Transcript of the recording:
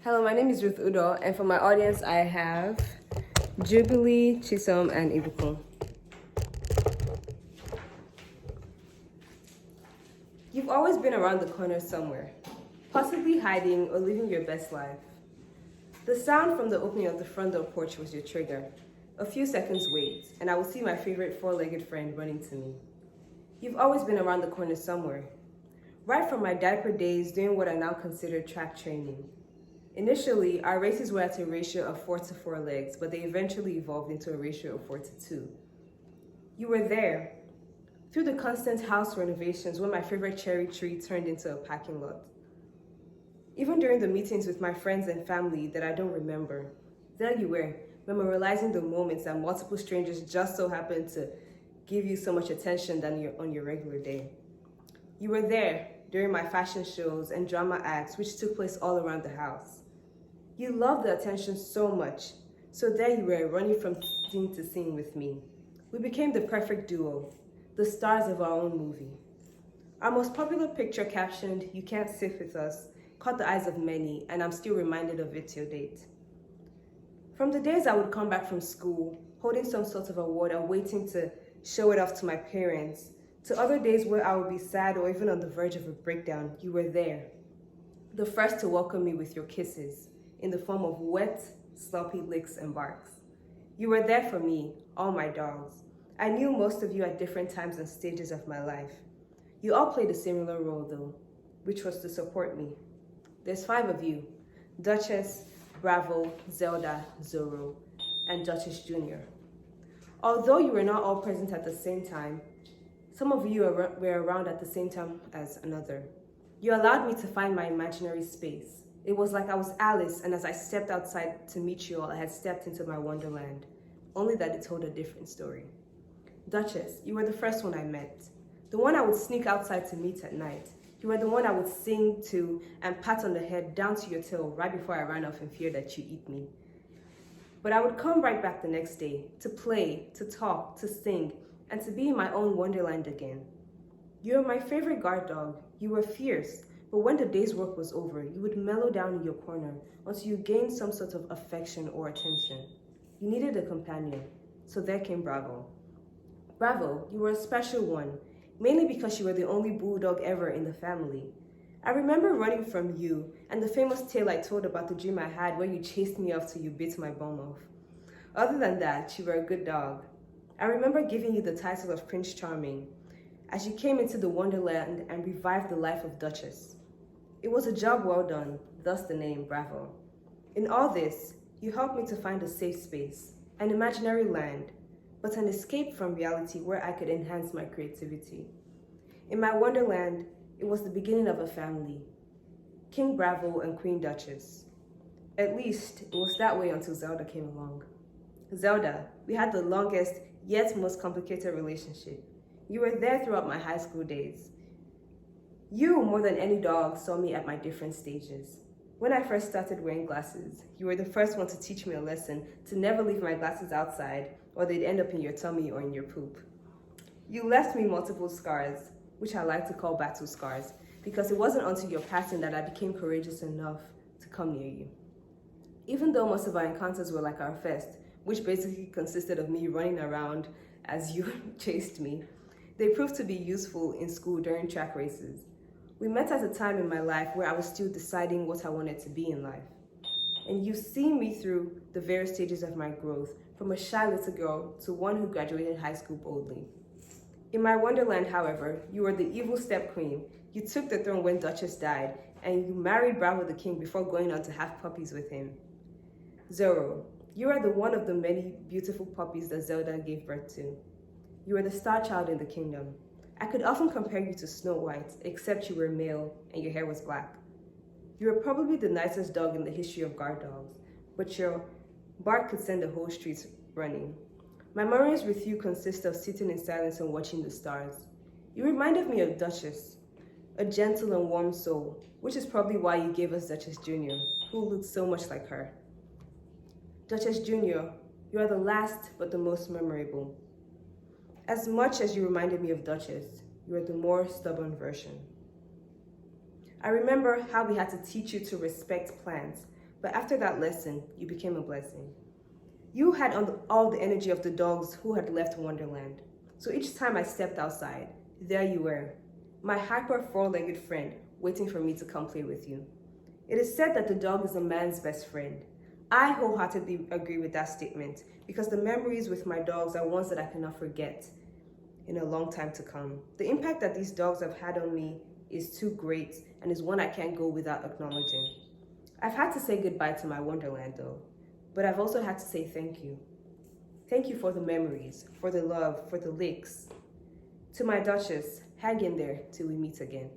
Hello, my name is Ruth Udo, and for my audience, I have Jubilee, Chisom, and Ibukun. You've always been around the corner somewhere, possibly hiding or living your best life. The sound from the opening of the front door porch was your trigger. A few seconds wait, and I will see my favorite four-legged friend running to me. You've always been around the corner somewhere. Right from my diaper days doing what I now consider track training. Initially, our races were at a ratio of 4 to 4 legs, but they eventually evolved into a ratio of 4 to 2. You were there, through the constant house renovations when my favorite cherry tree turned into a parking lot. Even during the meetings with my friends and family that I don't remember, there you were, memorializing the moments that multiple strangers just so happened to give you so much attention than on your regular day. You were there during my fashion shows and drama acts, which took place all around the house. You loved the attention so much, so there you were running from scene to scene with me. We became the perfect duo, the stars of our own movie. Our most popular picture captioned, "You can't sit with us," caught the eyes of many, and I'm still reminded of it till date. From the days I would come back from school, holding some sort of award and waiting to show it off to my parents, to other days where I would be sad or even on the verge of a breakdown, you were there. The first to welcome me with your kisses, in the form of wet, sloppy licks and barks. You were there for me, all my dogs. I knew most of you at different times and stages of my life. You all played a similar role though, which was to support me. There's 5 of you, Duchess, Bravo, Zelda, Zoro, and Duchess Jr. Although you were not all present at the same time, some of you were around at the same time as another. You allowed me to find my imaginary space. It was like I was Alice, and as I stepped outside to meet you all, I had stepped into my wonderland, only that it told a different story. Duchess, you were the first one I met, the one I would sneak outside to meet at night. You were the one I would sing to and pat on the head down to your tail right before I ran off in fear that you'd eat me. But I would come right back the next day to play, to talk, to sing, and to be in my own wonderland again. You were my favorite guard dog. You were fierce, but when the day's work was over, you would mellow down in your corner until you gained some sort of affection or attention. You needed a companion, so there came Bravo. Bravo, you were a special one, mainly because you were the only bulldog ever in the family. I remember running from you and the famous tale I told about the dream I had where you chased me off till you bit my bum off. Other than that, you were a good dog. I remember giving you the title of Prince Charming as you came into the Wonderland and revived the life of Duchess. It was a job well done, thus the name Bravo. In all this, you helped me to find a safe space, an imaginary land, but an escape from reality where I could enhance my creativity. In my Wonderland, it was the beginning of a family, King Bravo and Queen Duchess. At least, it was that way until Zelda came along. Zelda, we had the longest, yet most complicated relationship. You were there throughout my high school days. You, more than any dog, saw me at my different stages. When I first started wearing glasses, you were the first one to teach me a lesson to never leave my glasses outside or they'd end up in your tummy or in your poop. You left me multiple scars, which I like to call battle scars, because it wasn't until your passing that I became courageous enough to come near you. Even though most of our encounters were like our first, which basically consisted of me running around as you chased me, they proved to be useful in school during track races. We met at a time in my life where I was still deciding what I wanted to be in life. And you've seen me through the various stages of my growth, from a shy little girl to one who graduated high school boldly. In my Wonderland, however, you were the evil step queen. You took the throne when Duchess died, and you married Bravo the king before going on to have puppies with him. Zoro, you are the one of the many beautiful puppies that Zelda gave birth to. You were the star child in the kingdom. I could often compare you to Snow White, except you were male and your hair was black. You were probably the nicest dog in the history of guard dogs, but your bark could send the whole streets running. My memories with you consist of sitting in silence and watching the stars. You reminded me of Duchess, a gentle and warm soul, which is probably why you gave us Duchess Jr., who looked so much like her. Duchess Jr., you are the last but the most memorable. As much as you reminded me of Duchess, you are the more stubborn version. I remember how we had to teach you to respect plants, But after that lesson, you became a blessing. You had all the energy of the dogs who had left Wonderland. So each time I stepped outside, there you were, my hyper four-legged friend, waiting for me to come play with you. It is said that the dog is a man's best friend. I wholeheartedly agree with that statement because the memories with my dogs are ones that I cannot forget in a long time to come. The impact that these dogs have had on me is too great and is one I can't go without acknowledging. I've had to say goodbye to my Wonderland though, but I've also had to say thank you. Thank you for the memories, for the love, for the licks. To my Duchess, hang in there till we meet again.